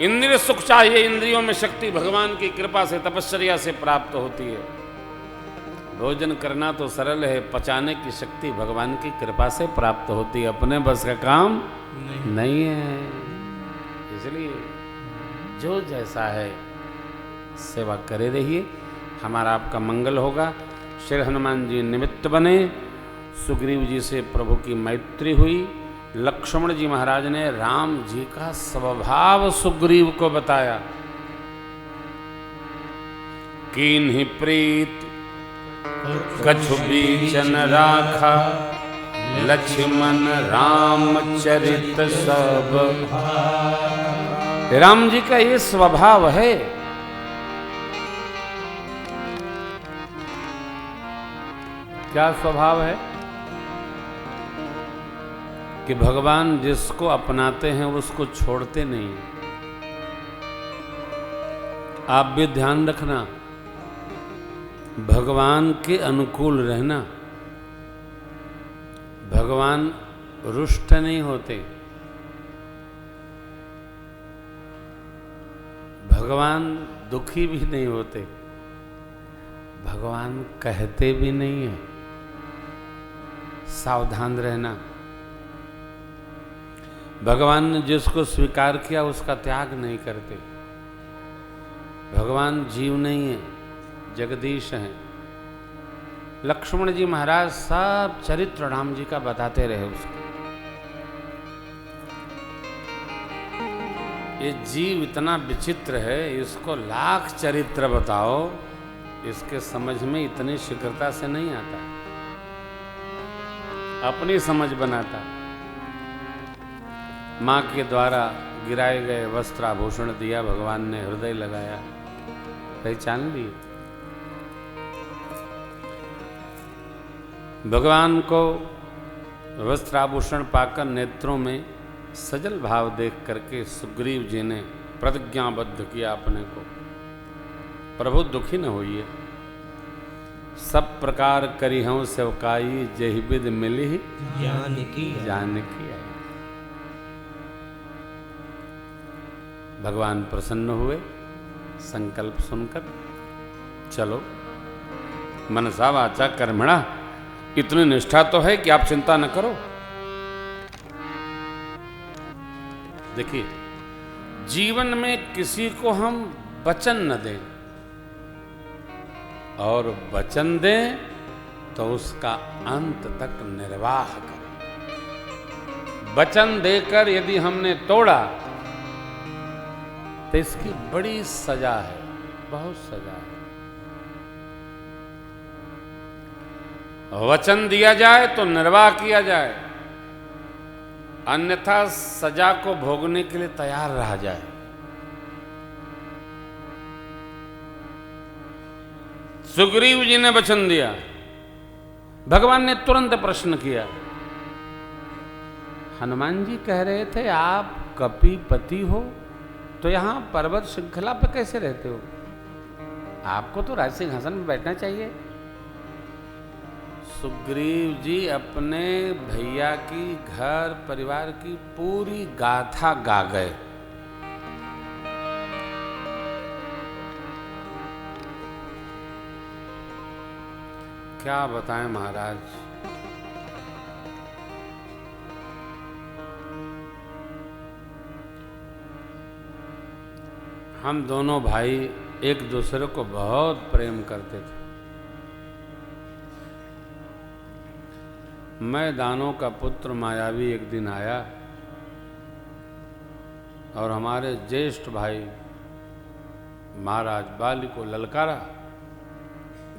इंद्रिय सुख चाहिए, इंद्रियों में शक्ति भगवान की कृपा से, तपश्चर्या से प्राप्त होती है। भोजन करना तो सरल है, पचाने की शक्ति भगवान की कृपा से प्राप्त होती है, अपने बस का काम नहीं है। इसलिए जो जैसा है सेवा करे रहिए, हमारा आपका मंगल होगा। श्री हनुमान जी निमित्त बने, सुग्रीव जी से प्रभु की मैत्री हुई। लक्ष्मण जी महाराज ने राम जी का स्वभाव सुग्रीव को बताया। कीन्हि प्रीत कछु बीचन राखा, लक्ष्मण राम चरित सब। राम जी का ये स्वभाव है। क्या स्वभाव है? कि भगवान जिसको अपनाते हैं उसको छोड़ते नहीं। आप भी ध्यान रखना, भगवान के अनुकूल रहना। भगवान रुष्ट नहीं होते, भगवान दुखी भी नहीं होते, भगवान कहते भी नहीं है। सावधान रहना। भगवान ने जिसको स्वीकार किया उसका त्याग नहीं करते। भगवान जीव नहीं है, जगदीश हैं। लक्ष्मण जी महाराज सब चरित्र राम जी का बताते रहे उसको। ये जीव इतना विचित्र है, इसको लाख चरित्र बताओ, इसके समझ में इतनी शीघ्रता से नहीं आता। अपनी समझ बनाता। माँ के द्वारा गिराए गए वस्त्राभूषण दिया, भगवान ने हृदय लगाया, पहचान ली। भगवान को वस्त्राभूषण पाकर नेत्रों में सजल भाव देख करके सुग्रीव जी ने प्रतिज्ञाबद्ध किया अपने को, प्रभु दुखी न होइए, सब प्रकार करी हूं सेवकाई, जहि विद मिली जानकी आई। भगवान प्रसन्न हुए संकल्प सुनकर। चलो मनसा वाचा कर्मणा, इतनी निष्ठा तो है कि आप चिंता न करो। देखिए, जीवन में किसी को हम वचन न दें और वचन दें तो उसका अंत तक निर्वाह करें। वचन देकर यदि हमने तोड़ा तो इसकी बड़ी सजा है, बहुत सजा है। वचन दिया जाए तो निर्वाह किया जाए, अन्यथा सजा को भोगने के लिए तैयार रहा जाए। सुग्रीव जी ने वचन दिया, भगवान ने तुरंत प्रश्न किया। हनुमान जी कह रहे थे आप कपिपति हो, तो यहां पर्वत श्रृंखला पे कैसे रहते हो? आपको तो राजसिंहासन में बैठना चाहिए। सुग्रीव जी अपने भैया की, घर परिवार की पूरी गाथा गा गए। क्या बताएं महाराज, हम दोनों भाई एक दूसरे को बहुत प्रेम करते थे। मैं दानों का पुत्र मायावी एक दिन आया और हमारे ज्येष्ठ भाई महाराज बाली को ललकारा।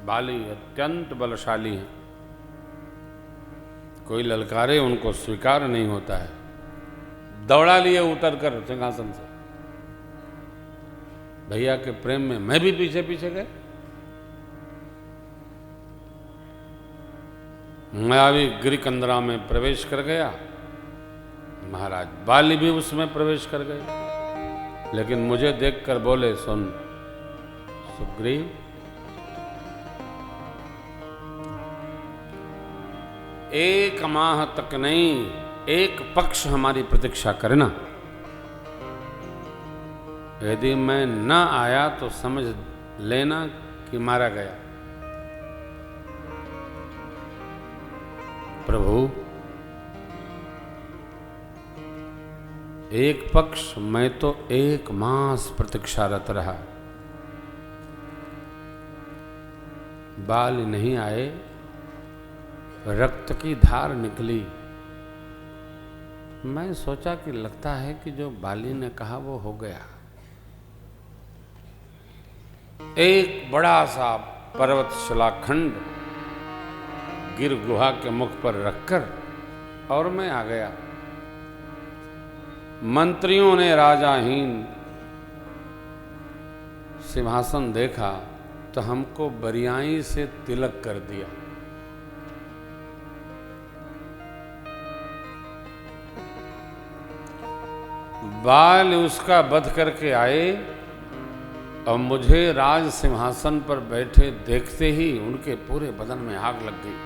बाली अत्यंत बलशाली है, कोई ललकारे उनको स्वीकार नहीं होता है। दौड़ा लिए उतर कर सिंहासन से। भैया के प्रेम में मैं भी पीछे पीछे गए। मायावी गिरिकंदरा में प्रवेश कर गया, महाराज बाली भी उसमें प्रवेश कर गए। लेकिन मुझे देखकर बोले, सुन सुग्रीव, एक माह तक नहीं, एक पक्ष हमारी प्रतीक्षा करना। यदि मैं न आया तो समझ लेना कि मारा गया। प्रभु, एक पक्ष मैं तो 1 मास प्रतीक्षारत रहा, बाल नहीं आए, रक्त की धार निकली। मैं सोचा कि लगता है कि जो बाली ने कहा वो हो गया। एक बड़ा सा पर्वत शिलाखंड गिर गुहा के मुख पर रखकर और मैं आ गया। मंत्रियों ने राजाहीन सिंहासन देखा तो हमको बरियाई से तिलक कर दिया। बाल उसका वध करके आए और मुझे राज सिंहासन पर बैठे देखते ही उनके पूरे बदन में आग लग गई।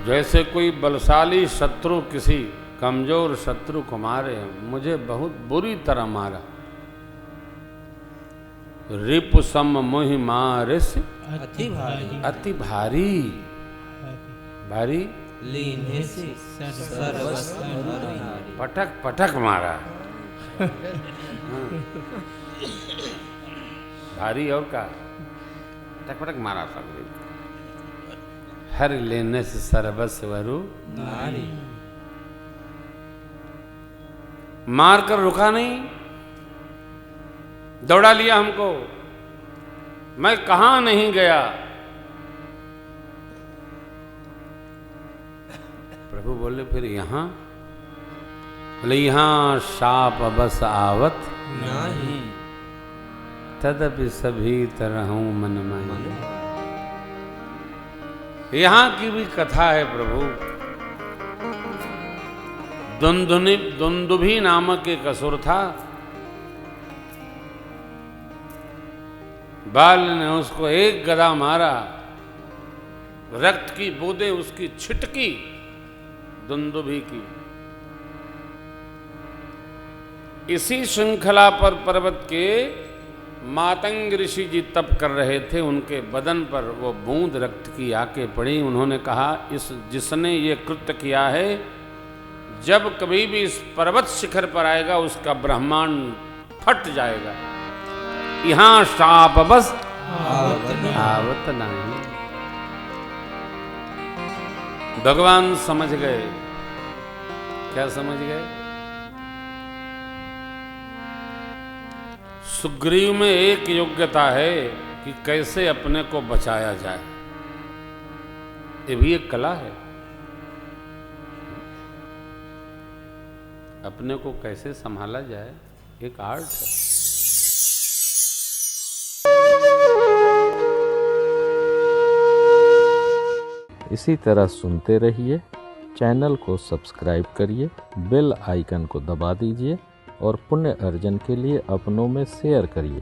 जैसे कोई बलशाली शत्रु किसी कमजोर शत्रु को मारे, मुझे बहुत बुरी तरह मारा। रिपु सम मोहि मारिस अति भारी, अति भारी, भारी लीने से सर्वस्व भारी। पटक पटक मारा। भारी और का पटक पटक मारा सब। हर लेने से सर्वस्व नारी। मार कर रुका नहीं, दौड़ा लिया हमको। मैं कहां नहीं गया। प्रभु बोले फिर यहां? बोले यहां शाप बस आवत नहीं, तदपि सभी तरहूं मन माही। यहां की भी कथा है प्रभु। दुंदुभी नामक एक असुर था। बाल ने उसको एक गदा मारा, रक्त की बूंदें उसकी छिटकी दुंदुभी की। इसी श्रृंखला पर पर्वत के मातंग ऋषि जी तप कर रहे थे। उनके बदन पर वो बूंद रक्त की आके पड़ी। उन्होंने कहा, इस जिसने ये कृत्य किया है, जब कभी भी इस पर्वत शिखर पर आएगा उसका ब्रह्मांड फट जाएगा। यहां शाप बस आवत नहीं। भगवान समझ गए। क्या समझ गए? सुग्रीव में एक योग्यता है कि कैसे अपने को बचाया जाए। ये भी एक कला है। अपने को कैसे संभाला जाए, एक आर्ट है। इसी तरह सुनते रहिए। चैनल को सब्सक्राइब करिए, बेल आइकन को दबा दीजिए और पुण्य अर्जन के लिए अपनों में शेयर करिए।